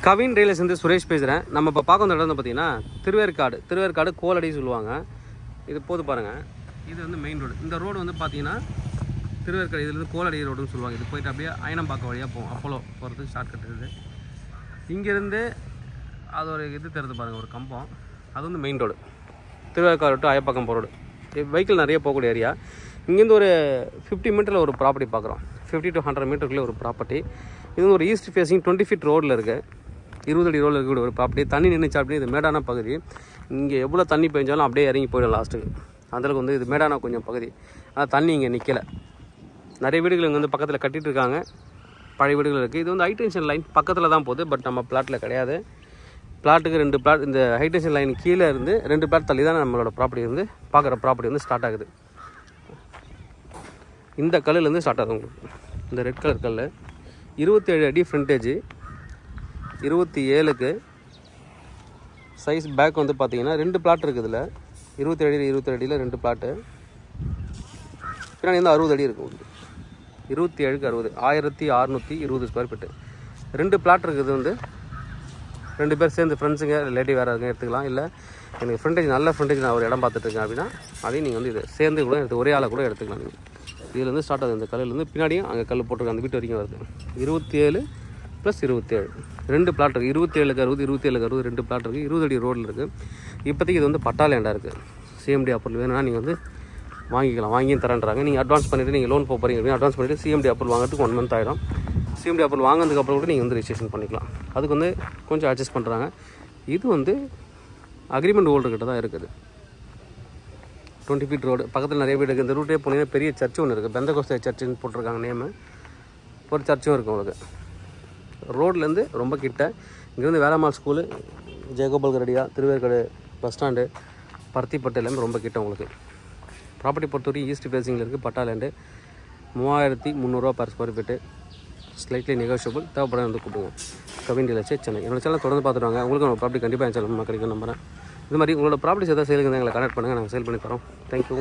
கவின் ரியல்ஸ் வந்து சுரேஷ் பேசுகிறேன். நம்ம இப்போ பார்க்க வந்த இடம் வந்து பார்த்தீங்கன்னா திருவேற்காடு கோலடி சொல்லுவாங்க. இது போது பாருங்கள், இது வந்து மெயின் ரோடு. இந்த ரோடு வந்து பார்த்தீங்கன்னா திருவேற்காடு, இதுலேருந்து கோலடி ரோடுன்னு சொல்லுவாங்க. இது போயிட்டு அப்படியே அயனம்பாக்கம் வழியாக போகும். அப்போலோ போகிறதுக்கு ஷார்ட் கட் இருக்குது. இங்கேருந்து அது ஒரு இது தெரிஞ்சு பாருங்கள், ஒரு கம்பம். அது வந்து main road, Thiruverkadu to Ayapakkam போகிற ரோடு. வெஹிக்கிள் நிறைய போகக்கூடிய ஏரியா. இங்கேருந்து ஒரு 50 மீட்டரில் ஒரு ப்ராப்பர்ட்டி பார்க்குறோம். 50 to 100 மீட்டருக்குள்ளே ஒரு ப்ராப்பர்ட்டி. இது வந்து ஒரு ஈஸ்ட் ஃபேஸிங் 20 ஃபீட் ரோடில் இருக்குது. 20 அடி ரோடில் இருக்கக்கூடிய ஒரு ப்ராப்பர்ட்டி. தண்ணி நின்றுச்சு அப்படின்னு இது மேடான பகுதி. இங்கே எவ்வளோ தண்ணி பெஞ்சாலும் அப்படியே இறங்கி போயிடும் லாஸ்ட்டுக்கு. அந்தளவுக்கு வந்து இது மேடான கொஞ்சம் பகுதி. ஆனால் தண்ணி இங்கே நிற்கலை. நிறைய வீடுகள் இங்கே வந்து பக்கத்தில் கட்டிகிட்டு இருக்காங்க. பழைய வீடுகள் இருக்குது. இது வந்து ஹைடென்ஷன் லைன் பக்கத்தில் தான் போகுது. பட் நம்ம பிளாட்டில் கிடையாது. பிளாட்டுக்கு 2 பிளாட், இந்த ஹைடென்ஷன் லைன் கீழே இருந்து 2 பிளாட் தள்ளி தான் நம்மளோட ப்ராப்பர்ட்டி வந்து பார்க்குற ப்ராப்பர்ட்டி வந்து ஸ்டார்ட் ஆகுது. இந்த கல்லுலேருந்து ஸ்டார்ட் ஆகுது உங்களுக்கு. இந்த ரெட் கலர் கல் 27 அடி ஃப்ரண்டேஜ், 27க்கு சைஸ். பேக் வந்து பார்த்தீங்கன்னா 2 பிளாட் இருக்குது. இதில் 27 அடியில் 2 பிளாட்டு. பின்னாடி வந்து 60 அடி இருக்கும். 27க்கு 60, 1620 ஸ்கொயர் ஃபீட்டு. 2 பிளாட் இருக்குது. வந்து 2 பேர் சேர்ந்து ஃப்ரெண்ட்ஸுங்க ரிலேட்டிவ் வேறு இருக்குங்க எடுத்துக்கலாம். இல்லை எனக்கு ஃப்ரண்டேஜ் நல்ல ஃப்ரண்டேஜ் நான் ஒரு இடம் பார்த்துட்ருக்கேன் அப்படின்னா அதையும் நீங்கள் வந்து இது சேர்ந்து கூட எடுத்து ஒரே ஆளை கூட எடுத்துக்கலாம். நீங்கள் இதுலேருந்து ஸ்டார்ட் ஆகுது. இந்த கல்லுலேருந்து பின்னாடியும் அங்கே கல் போட்டிருக்காங்க. அந்த வீட்டு வரைக்கும் வருது. 27 + 27 2 பிளாட் இருக்குது. 27க்கு 60, 27க்கு 60 2 பிளாட் இருக்குது. 20 அடி ரோடில் இருக்குது. இப்போதைக்கு இது வந்து பட்டா லேண்டாக இருக்குது. சிஎம்டி அப்ரூவல் வேணும்னா நீங்கள் வந்து வாங்கிக்கலாம். வாங்கியும் தரேன்றாங்க. நீங்கள் அட்வான்ஸ் பண்ணிவிட்டு நீங்கள் லோன் போகிறீங்க அப்படின்னு அட்வான்ஸ் பண்ணிவிட்டு சிஎம்டி அப்ரூவல் வாங்குறதுக்கு 1 மந்த் ஆகிடும். சிஎம்டி அப்ரூவல் வாங்கினதுக்கப்புறம் கூட நீங்கள் வந்து ரிஜிஸ்ட்ரேஷன் பண்ணிக்கலாம். அதுக்கு வந்து கொஞ்சம் அட்ஜஸ்ட் பண்ணுறாங்க. இது வந்து அக்ரிமெண்ட் ஹோல்டர்கிட்ட தான் இருக்குது. 20 ஃபீட் ரோடு பக்கத்தில் நிறைய வீடு இருக்குது. இந்த ரூட்டே போனீங்கன்னா பெரிய சர்ச்சு ஒன்று இருக்குது. பெந்தகோஸ்தே சர்ச்சுன்னு போட்டிருக்காங்க நேமு. ஒரு சர்ச்சும் இருக்குது உங்களுக்கு. ரோட்லேருந்து ரொம்ப கிட்ட. இங்கேருந்து வேளாமால் ஸ்கூலு, ஜெயகோபால் ரெடியா, திருவேற்காடு பஸ் ஸ்டாண்டு, பருத்திப்பட்டிலேருந்து ரொம்ப கிட்ட உங்களுக்கு. ப்ராப்பர்ட்டி பொறுத்தவரைக்கும் ஈஸ்ட் ஃபேஸிங்கில் இருக்குது. Patta land. 3300 per square feet. Slightly negotiable. தேவைப்பட வந்து கூப்பிடுங்க. Kavin real estate Chennai. என்னோட சேனல் தொடர்ந்து பார்த்துட்டு வாங்க. உங்களுக்கு நம்ம ப்ராப்பர்ட்டி கண்டிப்பாக என் சேனல் கிடைக்கும் நம்புறேன். இது மாதிரி உங்களோட ப்ராப்பர்ட்டிஸ் எதாவது சேலுங்க எங்களை கனெக்ட் பண்ணுங்கள். நாங்கள் சேல் பண்ணி தரோம். தேங்க்யூ.